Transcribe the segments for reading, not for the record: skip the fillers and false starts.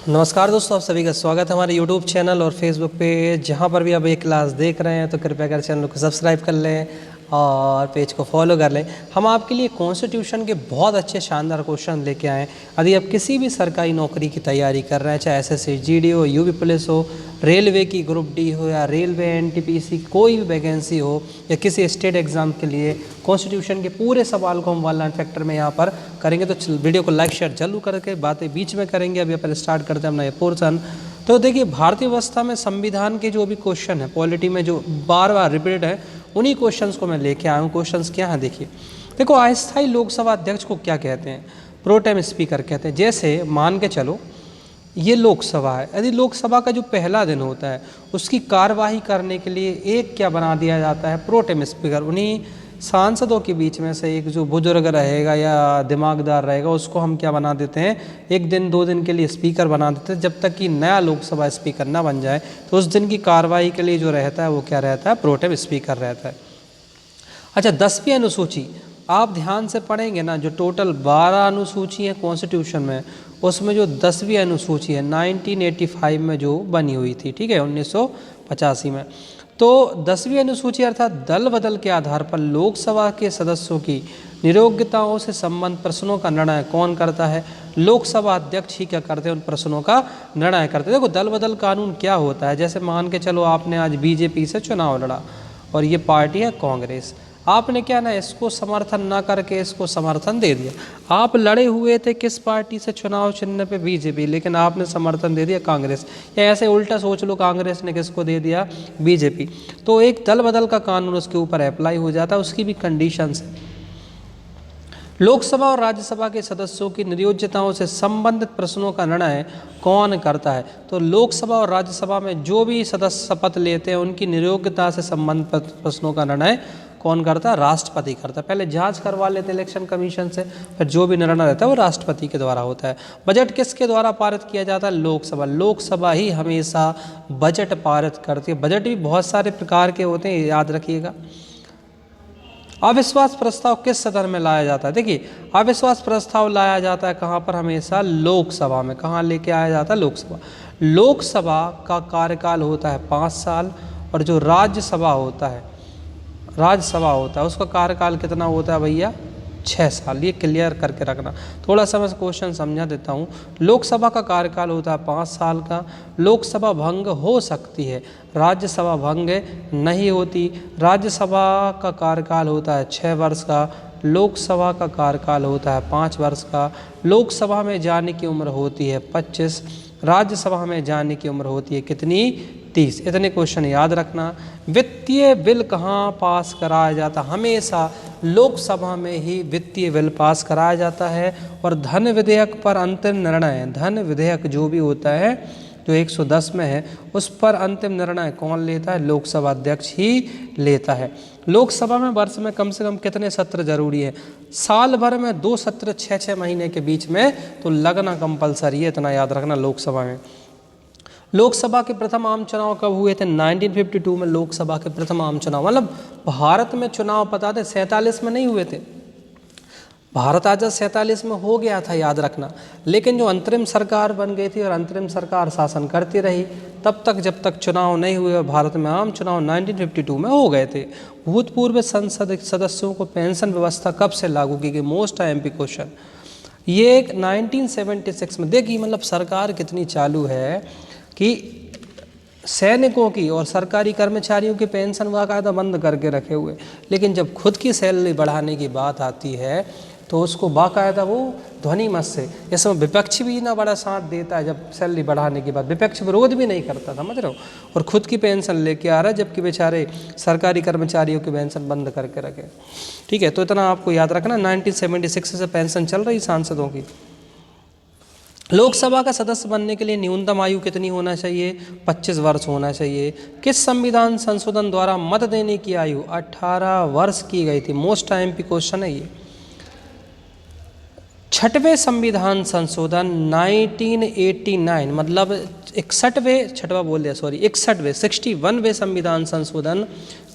नमस्कार दोस्तों, आप सभी का स्वागत है हमारे यूट्यूब चैनल और फेसबुक पे। जहाँ पर भी आप ये क्लास देख रहे हैं तो कृपया कर चैनल को सब्सक्राइब कर लें और पेज को फॉलो कर लें। हम आपके लिए कॉन्स्टिट्यूशन के बहुत अच्छे शानदार क्वेश्चन लेके आए हैं। यदि आप किसी भी सरकारी नौकरी की तैयारी कर रहे हैं, चाहे एसएससी जीडी हो, यूपी पुलिस हो, रेलवे की ग्रुप डी हो या रेलवे एनटीपीसी कोई भी वैकेंसी हो या किसी स्टेट एग्ज़ाम के लिए, कॉन्स्टिट्यूशन के पूरे सवाल को हम 1 लाइन फैक्टर में यहाँ पर करेंगे। तो वीडियो को लाइक शेयर जरूर करके बातें बीच में करेंगे। अभी अपन स्टार्ट करते हैं अपना ये पोर्सन। तो देखिए, भारतीय व्यवस्था में संविधान के जो भी क्वेश्चन है, पॉलिटी में जो बार बार रिपीटेड है, उन्हीं क्वेश्चंस को मैं लेके आया हूँ। क्वेश्चंस क्या हैं देखिए। देखो, अस्थायी लोकसभा अध्यक्ष को क्या कहते हैं? प्रोटेम स्पीकर कहते हैं। जैसे मान के चलो ये लोकसभा है, यदि लोकसभा का जो पहला दिन होता है उसकी कार्यवाही करने के लिए एक क्या बना दिया जाता है? Pro tem speaker. उन्हीं सांसदों के बीच में से एक जो बुजुर्ग रहेगा या दिमागदार रहेगा उसको हम क्या बना देते हैं? 1 दिन 2 दिन के लिए स्पीकर बना देते हैं, जब तक कि नया लोकसभा स्पीकर ना बन जाए। तो उस दिन की कार्रवाई के लिए जो रहता है वो क्या रहता है? प्रोटेम स्पीकर रहता है। अच्छा, 10वीं अनुसूची आप ध्यान से पढ़ेंगे ना, जो टोटल 12 अनुसूची है कॉन्स्टिट्यूशन में, उसमें जो 10वीं अनुसूची है 1985 में जो बनी हुई थी, ठीक है, 1985 में। तो 10वीं अनुसूची अर्थात दल बदल के आधार पर लोकसभा के सदस्यों की नियोक्ताओं से संबंध प्रश्नों का निर्णय कौन करता है? लोकसभा अध्यक्ष ही क्या करते हैं? उन प्रश्नों का निर्णय करते हैं। देखो, दल बदल कानून क्या होता है? जैसे मान के चलो आपने आज बीजेपी से चुनाव लड़ा और ये पार्टी है कांग्रेस। आपने क्या ना, इसको समर्थन ना करके इसको समर्थन दे दिया। आप लड़े हुए थे किस पार्टी से? चुनाव चिन्ह पे बीजेपी, लेकिन आपने समर्थन दे दिया कांग्रेस। या ऐसे उल्टा सोच लो, कांग्रेस ने किसको दे दिया? बीजेपी। तो एक दल बदल का कानून उसके ऊपर अप्लाई हो जाता है, उसकी भी कंडीशंस है। लोकसभा और राज्यसभा के सदस्यों की नियोक्ताओं से संबंधित प्रश्नों का निर्णय कौन करता है? तो लोकसभा और राज्यसभा में जो भी सदस्य शपथ लेते हैं उनकी नियोक्ता से संबंधित प्रश्नों का निर्णय कौन करता है? राष्ट्रपति करता है। पहले जांच करवा लेते हैं इलेक्शन कमीशन से, फिर जो भी निर्णय रहता है वो राष्ट्रपति के द्वारा होता है। बजट किसके द्वारा पारित किया जाता है? लोकसभा। लोकसभा ही हमेशा बजट पारित करती है। बजट भी बहुत सारे प्रकार के होते हैं, याद रखिएगा। अविश्वास प्रस्ताव किस सदन में लाया जाता है? देखिए, अविश्वास प्रस्ताव लाया जाता है कहाँ पर? हमेशा लोकसभा में। कहाँ लेके आया जाता है? लोकसभा। लोकसभा का कार्यकाल होता है 5 साल और जो राज्यसभा होता है उसका कार्यकाल कितना होता है भैया? 6 साल। ये क्लियर करके रखना। थोड़ा सा मैं क्वेश्चन समझा देता हूँ। लोकसभा का कार्यकाल होता है 5 साल का। लोकसभा भंग हो सकती है, राज्यसभा भंग नहीं होती। राज्यसभा का कार्यकाल होता है 6 वर्ष का, लोकसभा का कार्यकाल होता है 5 वर्ष का। लोकसभा में जाने की उम्र होती है 25, राज्यसभा में जाने की उम्र होती है कितनी? 30। इतने क्वेश्चन याद रखना। वित्तीय बिल कहाँ पास कराया जाता? हमेशा लोकसभा में ही वित्तीय बिल पास कराया जाता है। और धन विधेयक पर अंतिम निर्णय, धन विधेयक जो भी होता है जो 110 में है, उस पर अंतिम निर्णय कौन लेता है? लोकसभा अध्यक्ष ही लेता है। लोकसभा में वर्ष में कम से कम कितने सत्र जरूरी है? साल भर में 2 सत्र 6-6 महीने के बीच में तो लगना कंपलसरी है, इतना याद रखना। लोकसभा में लोकसभा के प्रथम आम चुनाव कब हुए थे? 1952 में लोकसभा के प्रथम आम चुनाव, मतलब भारत में चुनाव पता थे 47 में नहीं हुए थे। भारत आजाद 47 में हो गया था, याद रखना। लेकिन जो अंतरिम सरकार बन गई थी और अंतरिम सरकार शासन करती रही, तब तक जब तक चुनाव नहीं हुए, भारत में आम चुनाव 1952 में हो गए थे। भूतपूर्व संसद सदस्यों को पेंशन व्यवस्था कब से लागू की गई? Most IMP question. ये 1976 में। देखिए, मतलब सरकार कितनी चालू है कि सैनिकों की और सरकारी कर्मचारियों की पेंशन बाकायदा बंद करके रखे हुए, लेकिन जब खुद की सैलरी बढ़ाने की बात आती है तो उसको बाकायदा वो ध्वनि मत से, इसमें विपक्ष भी ना बड़ा साथ देता है। जब सैलरी बढ़ाने की बात, विपक्ष विरोध भी नहीं करता, समझ रहे हो, और खुद की पेंशन लेके आ रहा है, जबकि बेचारे सरकारी कर्मचारियों की पेंशन बंद करके रखे। ठीक है, तो इतना आपको याद रखना। 1976 से पेंशन चल रही सांसदों की। लोकसभा का सदस्य बनने के लिए न्यूनतम आयु कितनी होना चाहिए? 25 वर्ष होना चाहिए। किस संविधान संशोधन द्वारा मत देने की आयु 18 वर्ष की गई थी? मोस्ट IMP क्वेश्चन है ये। 6वें संविधान संशोधन 1989, मतलब 61वें संविधान संशोधन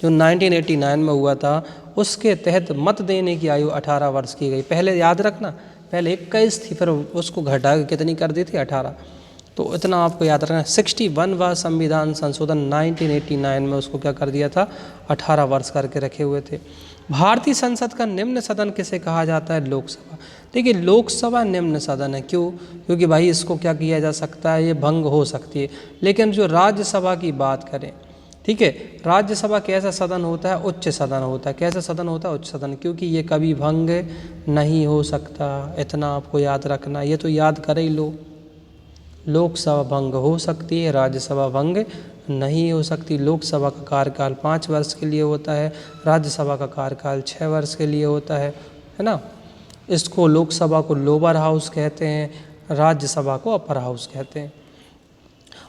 जो 1989 में हुआ था, उसके तहत मत देने की आयु 18 वर्ष की गई। पहले याद रखना, पहले 21 थी, फिर उसको घटा के कितनी कर दी थी? 18। तो इतना आपको याद रखना। 61वां संविधान संशोधन 1989 में उसको क्या कर दिया था, 18 वर्ष करके रखे हुए थे। भारतीय संसद का निम्न सदन किसे कहा जाता है, लोकसभा। देखिए लोकसभा निम्न सदन है, क्यों, क्योंकि भाई इसको क्या किया जा सकता है, ये भंग हो सकती है। लेकिन जो राज्यसभा की बात करें, ठीक है, राज्यसभा कैसा सदन होता है, उच्च सदन होता है। कैसा सदन होता है, उच्च सदन, क्योंकि ये कभी भंग नहीं हो सकता, इतना आपको याद रखना। ये तो याद कर ही लो, लोकसभा भंग हो सकती है, राज्यसभा भंग नहीं हो सकती। लोकसभा का कार्यकाल 5 वर्ष के लिए होता है, राज्यसभा का कार्यकाल 6 वर्ष के लिए होता है ना। इसको लोकसभा को लोअर हाउस कहते हैं, राज्यसभा को अपर हाउस कहते हैं।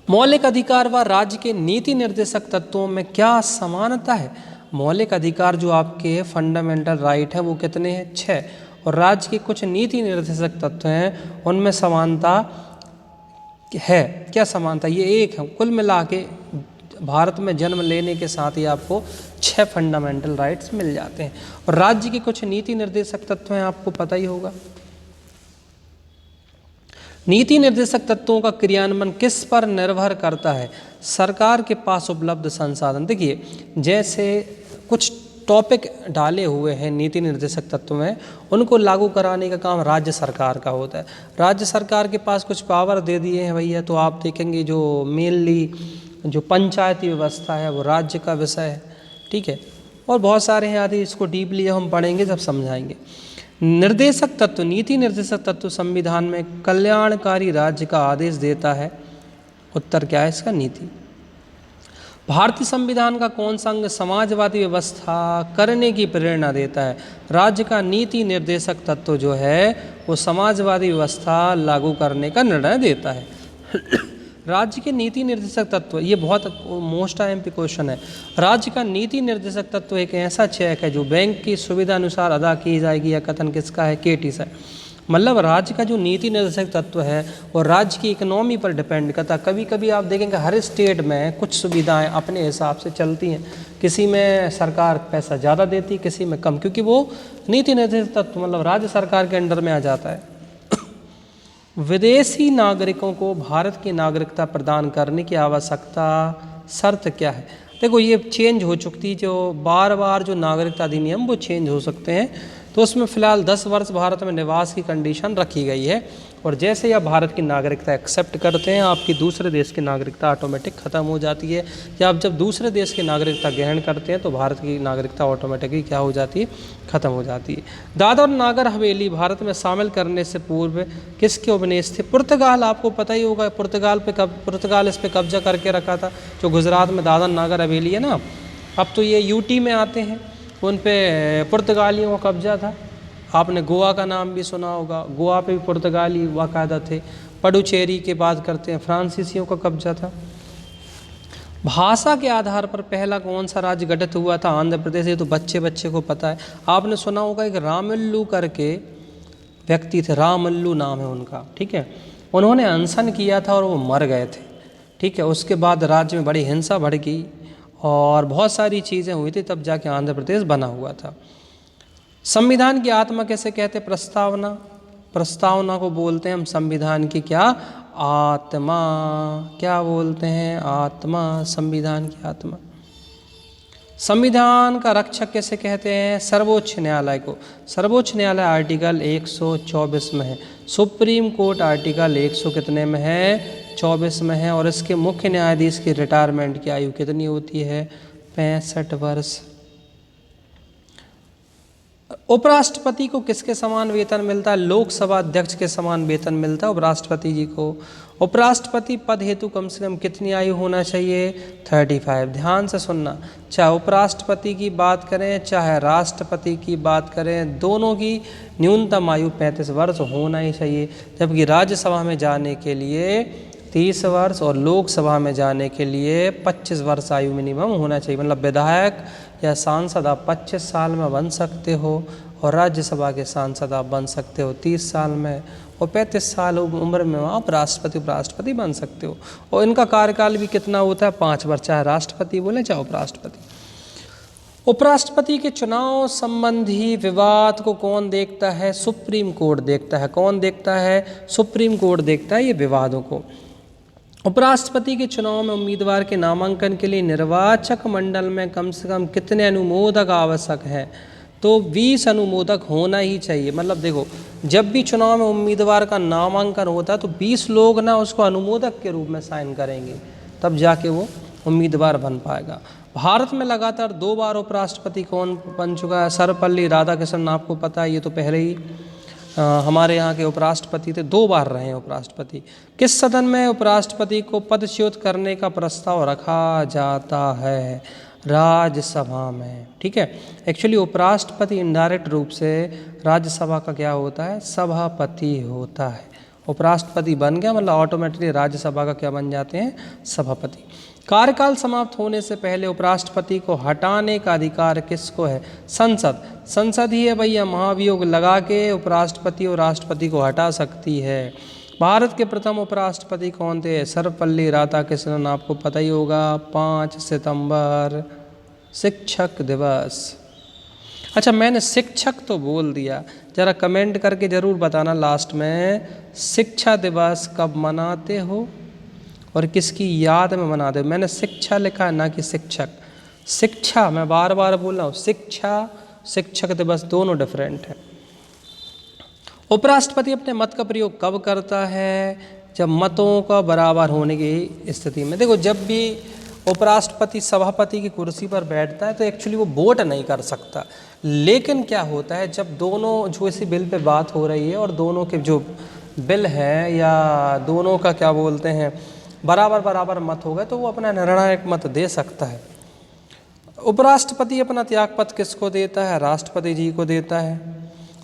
मौलिक अधिकार व राज्य के नीति निर्देशक तत्वों में क्या समानता है। मौलिक अधिकार जो आपके फंडामेंटल राइट है वो कितने हैं, 6, और राज्य के कुछ नीति निर्देशक तत्व हैं उनमें समानता है। क्या समानता, ये एक है। कुल मिला के भारत में जन्म लेने के साथ ही आपको 6 फंडामेंटल राइट्स मिल जाते हैं। और राज्य के कुछ नीति निर्देशक तत्व हैं, आपको पता ही होगा। नीति निर्देशक तत्वों का क्रियान्वयन किस पर निर्भर करता है, सरकार के पास उपलब्ध संसाधन। देखिए जैसे कुछ टॉपिक डाले हुए हैं नीति निर्देशक तत्व में, उनको लागू कराने का काम राज्य सरकार का होता है। राज्य सरकार के पास कुछ पावर दे दिए हैं भैया, तो आप देखेंगे जो मेनली जो पंचायती व्यवस्था है वो राज्य का विषय है, ठीक है। और बहुत सारे हैं आदि, इसको डीपली जब हम पढ़ेंगे जब समझाएंगे। निर्देशक तत्व, नीति निर्देशक तत्व संविधान में कल्याणकारी राज्य का आदेश देता है। उत्तर क्या है इसका, नीति। भारतीय संविधान का कौन सा अंग समाजवादी व्यवस्था करने की प्रेरणा देता है। राज्य का नीति निर्देशक तत्व जो है वो समाजवादी व्यवस्था लागू करने का निर्णय देता है। राज्य के नीति निर्देशक तत्व, ये बहुत मोस्ट एमपी क्वेश्चन है। राज्य का नीति निर्देशक तत्व एक ऐसा चेक है जो बैंक की सुविधा अनुसार अदा की जाएगी। या कथन किसका है, केटी से। मतलब राज्य का जो नीति निर्देशक तत्व है वो राज्य की इकोनॉमी पर डिपेंड करता है। कभी कभी आप देखेंगे हर स्टेट में कुछ सुविधाएं अपने हिसाब से चलती हैं, किसी में सरकार पैसा ज़्यादा देती, किसी में कम, क्योंकि वो नीति निर्देशक तत्व मतलब राज्य सरकार के अंडर में आ जाता है। विदेशी नागरिकों को भारत की नागरिकता प्रदान करने की आवश्यकता शर्त क्या है। देखो ये चेंज हो चुकी थी, जो बार बार जो नागरिकता अधिनियम वो चेंज हो सकते हैं, तो उसमें फ़िलहाल 10 वर्ष भारत में निवास की कंडीशन रखी गई है। और जैसे ही आप भारत की नागरिकता एक्सेप्ट करते हैं, आपकी दूसरे देश की नागरिकता ऑटोमेटिक ख़त्म हो जाती है। या आप जब दूसरे देश की नागरिकता ग्रहण करते हैं तो भारत की नागरिकता ऑटोमेटिकली क्या हो जाती है, ख़त्म हो जाती है। दादर और नागर हवेली भारत में शामिल करने से पूर्व किसके उपनिवेश थे। पुर्तगाल, आपको पता ही होगा, पुर्तगाल इस पर कब्जा करके रखा था। जो गुजरात में दादर नागर हवेली है ना, अब तो ये यूटी में आते हैं, उन पे पुर्तगालियों का कब्जा था। आपने गोवा का नाम भी सुना होगा, गोवा पे भी पुर्तगाली बाकायदा थे। पडुचेरी की बात करते हैं, फ्रांसीसियों का कब्जा था। भाषा के आधार पर पहला कौन सा राज्य गठित हुआ था, आंध्र प्रदेश। ये तो बच्चे को पता है। आपने सुना होगा एक रामल्लू करके व्यक्ति थे, रामल्लू नाम है उनका, ठीक है। उन्होंने अनशन किया था और वो मर गए थे, ठीक है। उसके बाद राज्य में बड़ी हिंसा बढ़ गई और बहुत सारी चीज़ें हुई थी, तब जाके आंध्र प्रदेश बना हुआ था। संविधान की आत्मा कैसे कहते हैं, प्रस्तावना। प्रस्तावना को बोलते हैं हम संविधान की क्या, आत्मा। क्या बोलते हैं, आत्मा, संविधान की आत्मा। संविधान का रक्षक कैसे कहते हैं, सर्वोच्च न्यायालय को। सर्वोच्च न्यायालय आर्टिकल 124 में है। सुप्रीम कोर्ट आर्टिकल 100 कितने में है, 24 में है। और इसके मुख्य न्यायाधीश की रिटायरमेंट की आयु कितनी होती है, 65 वर्ष। उपराष्ट्रपति को किसके समान वेतन मिलता है, लोकसभा अध्यक्ष के समान वेतन मिलता है उपराष्ट्रपति जी को। उपराष्ट्रपति पद हेतु कम से कम कितनी आयु होना चाहिए, 35। ध्यान से सुनना, चाहे उपराष्ट्रपति की बात करें चाहे राष्ट्रपति की बात करें, दोनों की न्यूनतम आयु 35 वर्ष होना ही चाहिए। जबकि राज्यसभा में जाने के लिए 30 वर्ष और लोकसभा में जाने के लिए 25 वर्ष आयु मिनिमम होना चाहिए। मतलब विधायक या सांसद आप 25 साल में बन सकते हो और राज्यसभा के सांसद आप बन सकते हो 30 साल में, और 35 साल उम्र में आप राष्ट्रपति उपराष्ट्रपति बन सकते हो। और इनका कार्यकाल भी कितना होता है, 5 वर्ष, चाहे राष्ट्रपति बोले चाहे उपराष्ट्रपति। उपराष्ट्रपति के चुनाव संबंधी विवाद को कौन देखता है, सुप्रीम कोर्ट देखता है। कौन देखता है, सुप्रीम कोर्ट देखता है ये विवादों को। उपराष्ट्रपति के चुनाव में उम्मीदवार के नामांकन के लिए निर्वाचक मंडल में कम से कम कितने अनुमोदक आवश्यक हैं? तो 20 अनुमोदक होना ही चाहिए। मतलब देखो, जब भी चुनाव में उम्मीदवार का नामांकन होता है तो 20 लोग ना उसको अनुमोदक के रूप में साइन करेंगे, तब जाके वो उम्मीदवार बन पाएगा। भारत में लगातार 2 बार उपराष्ट्रपति कौन बन चुका है? सर्वपल्ली राधाकृष्णन, आपको पता है, ये तो पहले ही हमारे यहाँ के उपराष्ट्रपति थे, 2 बार रहे हैं उपराष्ट्रपति। किस सदन में उपराष्ट्रपति को पदच्युत करने का प्रस्ताव रखा जाता है? राज्यसभा में। ठीक है, एक्चुअली उपराष्ट्रपति इनडायरेक्ट रूप से राज्यसभा का क्या होता है? सभापति होता है। उपराष्ट्रपति बन गया मतलब ऑटोमेटिकली राज्यसभा का क्या बन जाते हैं? सभापति। कार्यकाल समाप्त होने से पहले उपराष्ट्रपति को हटाने का अधिकार किसको है? संसद। संसद ही है भैया, महाभियोग लगा के उपराष्ट्रपति और राष्ट्रपति को हटा सकती है। भारत के प्रथम उपराष्ट्रपति कौन थे? सर्वपल्ली राधाकृष्णन, आपको पता ही होगा। 5 सितंबर शिक्षक दिवस। अच्छा, मैंने शिक्षक तो बोल दिया, ज़रा कमेंट करके ज़रूर बताना लास्ट में, शिक्षा दिवस कब मनाते हो और किसकी याद में मनाते हो? मैंने शिक्षा लिखा है, ना कि शिक्षक। शिक्षा, मैं बार बार बोल रहा हूँ, शिक्षा शिक्षक दिवस दोनों डिफरेंट है। उपराष्ट्रपति अपने मत का प्रयोग कब करता है? जब मतों का बराबर होने की स्थिति में। देखो, जब भी उपराष्ट्रपति सभापति की कुर्सी पर बैठता है तो एक्चुअली वो वोट नहीं कर सकता, लेकिन क्या होता है, जब दोनों जो इसी बिल पे बात हो रही है और दोनों के जो बिल हैं या दोनों का क्या बोलते हैं बराबर मत हो गए तो वो अपना निर्णायक मत दे सकता है। उपराष्ट्रपति अपना त्यागपत्र किसको देता है? राष्ट्रपति जी को देता है।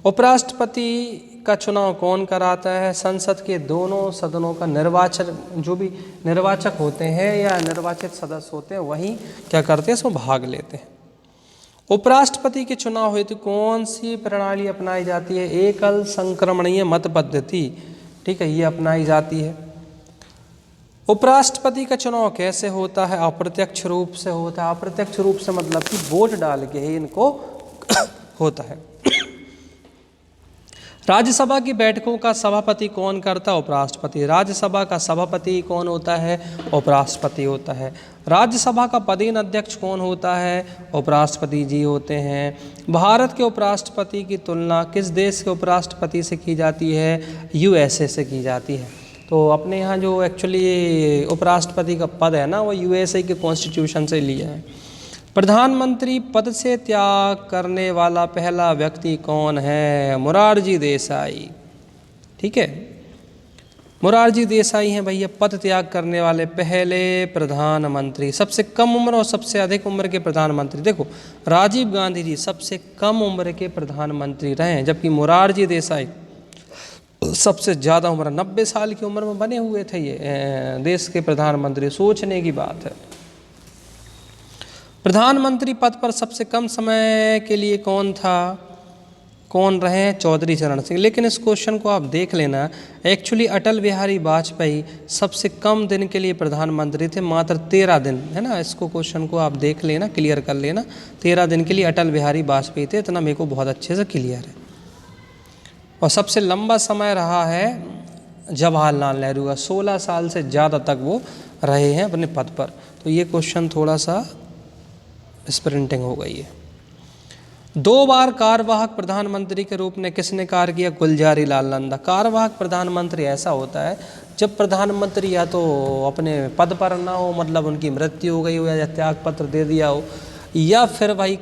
उपराष्ट्रपति का चुनाव कौन कराता है? संसद के दोनों सदनों का निर्वाचन, जो भी निर्वाचक होते हैं या निर्वाचित सदस्य होते हैं वही क्या करते हैं? इसमें भाग लेते हैं। उपराष्ट्रपति के चुनाव हेतु कौन सी प्रणाली अपनाई जाती है? एकल संक्रमणीय मत पद्धति। ठीक है, ये अपनाई जाती है। उपराष्ट्रपति का चुनाव कैसे होता है? अप्रत्यक्ष रूप से होता है। अप्रत्यक्ष रूप से मतलब कि वोट डाल के ही इनको होता है। राज्यसभा की बैठकों का सभापति कौन करता है? उपराष्ट्रपति। राज्यसभा का सभापति कौन होता है? उपराष्ट्रपति होता है। राज्यसभा का पदेन अध्यक्ष कौन होता है? उपराष्ट्रपति जी होते हैं। भारत के उपराष्ट्रपति की तुलना किस देश के उपराष्ट्रपति से की जाती है? यूएसए से की जाती है। तो अपने यहाँ जो एक्चुअली उपराष्ट्रपति का पद है ना, वो यूएसए के कॉन्स्टिट्यूशन से लिया है। प्रधानमंत्री पद से त्याग करने वाला पहला व्यक्ति कौन है? मोरारजी देसाई। ठीक है, मोरारजी देसाई हैं भैया पद त्याग करने वाले पहले प्रधानमंत्री। सबसे कम उम्र और सबसे अधिक उम्र के प्रधानमंत्री, देखो राजीव गांधी जी सबसे कम उम्र के प्रधानमंत्री रहे हैं, जबकि मोरारजी देसाई सबसे ज़्यादा उम्र 90 साल की उम्र में बने हुए थे ये देश के प्रधानमंत्री। सोचने की बात है। प्रधानमंत्री पद पर सबसे कम समय के लिए कौन रहे हैं? चौधरी चरण सिंह। लेकिन इस क्वेश्चन को आप देख लेना, एक्चुअली अटल बिहारी वाजपेयी सबसे कम दिन के लिए प्रधानमंत्री थे, मात्र 13 दिन, है ना। इसको क्वेश्चन को आप देख लेना, क्लियर कर लेना। 13 दिन के लिए अटल बिहारी वाजपेयी थे, इतना मेरे को बहुत अच्छे से क्लियर है। और सबसे लंबा समय रहा है जवाहरलाल नेहरू का, 16 साल से ज़्यादा तक वो रहे हैं अपने पद पर। तो ये क्वेश्चन थोड़ा सा स्प्रिंटिंग हो गई है। 2 बार कार्यवाहक प्रधानमंत्री के रूप में किसने कार्य किया? गुलजारी लाल नंदा। कार्यवाहक प्रधानमंत्री ऐसा होता है जब प्रधानमंत्री या तो अपने पद पर ना हो, मतलब उनकी मृत्यु हो गई हो या त्यागपत्र दे दिया हो, या फिर भाई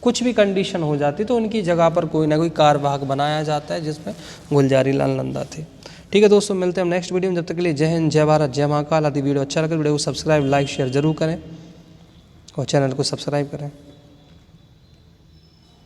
कुछ भी कंडीशन हो जाती तो उनकी जगह पर कोई ना कोई कार्यवाहक बनाया जाता है, जिसमें गुलजारी लाल नंदा थे। ठीक है दोस्तों, मिलते हैं हम नेक्स्ट वीडियो में। जब तक के लिए जय हिंद, जय भारत, जय महाकाल। आदि वीडियो अच्छा लगे वीडियो को सब्सक्राइब, लाइक, शेयर जरूर करें और चैनल को सब्सक्राइब करें।